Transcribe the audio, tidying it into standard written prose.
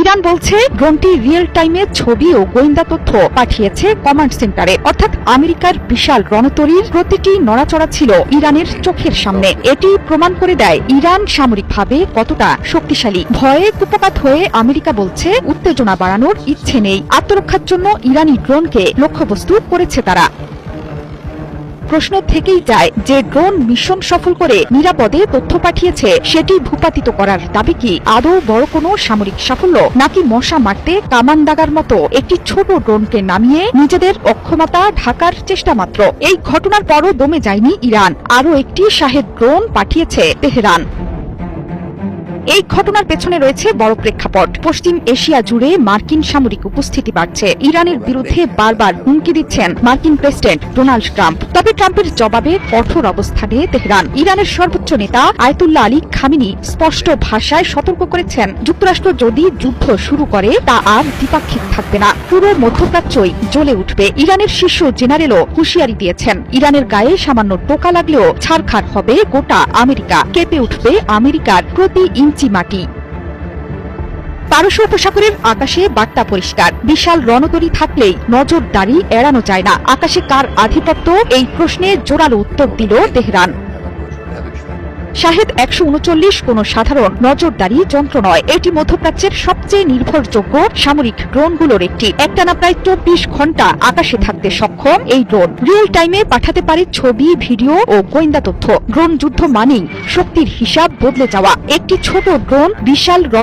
Iran বলছে ড্রোনটি real টাইমে ছবি ও গোয়েন্দা তথ্য পাঠিয়েছে কমান্ড সেন্টারে, অর্থাৎ আমেরিকার বিশাল রণতরীর প্রতিটি নড়াচড়া ছিল ইরানের চোখের সামনে। এটি প্রমাণ করে দেয় ইরান সামরিকভাবে কতটা শক্তিশালী। ভয়ে কুপকাত হয়ে আমেরিকা বলছে উত্তেজনা বাড়ানোর ইচ্ছে নেই, আত্মরক্ষার জন্য ইরানি ড্রোনকে লক্ষ্যবস্তু করেছে তারা। প্রশ্ন থেকেই যায় যে ড্রোন মিশন সফল করে নিরাপদে তথ্য পাঠিয়েছে সেটি ভূপাতিত করার দাবি কি আদৌ বড় কোনো সামরিক সাফল্য, নাকি মশা মারতে কামান দাগার মতো একটি ছোট ড্রোনকে নামিয়ে নিজেদের অক্ষমতা ঢাকার চেষ্টা মাত্র? এই ঘটনার পরও দমে যায়নি ইরান, আরও একটি শাহেদ ড্রোন পাঠিয়েছে তেহরান। এই ঘটনার পেছনে রয়েছে বড় প্রেক্ষাপট। পশ্চিম এশিয়া জুড়ে মার্কিন সামরিক উপস্থিতি বাড়ছে। ইরানের বিরুদ্ধে বারবার হুমকি দিচ্ছেন মার্কিন প্রেসিডেন্ট ডোনাল্ড ট্রাম্প। তবে ট্রাম্পের জবাবে কঠোর অবস্থানে তেহরান। ইরানের সর্বোচ্চ নেতা আয়াতুল্লাহ আলী খামেনি স্পষ্ট ভাষায় সতর্ক করেছেন, যুক্তরাষ্ট্র যদি যুদ্ধ শুরু করে তা আর দ্বিপাক্ষিক থাকবে না, পুরো মধ্যপ্রাচ্যই জ্বলে উঠবে। ইরানের শীর্ষ জেনারেলও হুঁশিয়ারি দিয়েছেন, ইরানের গায়ে সামান্য টোকা লাগলেও ছাড়খাড় হবে গোটা আমেরিকা, কেঁপে উঠবে আমেরিকার প্রতি ইঞ্চি মাটি। পারস্য উপসাগরের আকাশে বার্তা পরিষ্কার, বিশাল রণতরী থাকলেই নজরদারি এড়ানো যায় না। আকাশে কার আধিপত্য, এই প্রশ্নে জোরালো উত্তর দিল তেহরান। শাহেদ ১৩৯ কোনো সাধারণ নজরদারি যন্ত্র নয়, এটি মধ্যপ্রাচ্যের সবচেয়ে নির্ভরযোগ্য সামরিক ড্রোনগুলোর একটি। একটানা প্রায় ২৪ ঘন্টা আকাশে থাকতে সক্ষম এই ড্রোন রিয়েল টাইমে পাঠাতে পারে ছবি, ভিডিও ও গোয়েন্দা তথ্য। ড্রোন যুদ্ধ মানেই শক্তির হিসাব বদলে যাওয়া। একটি ছোট ড্রোন বিশাল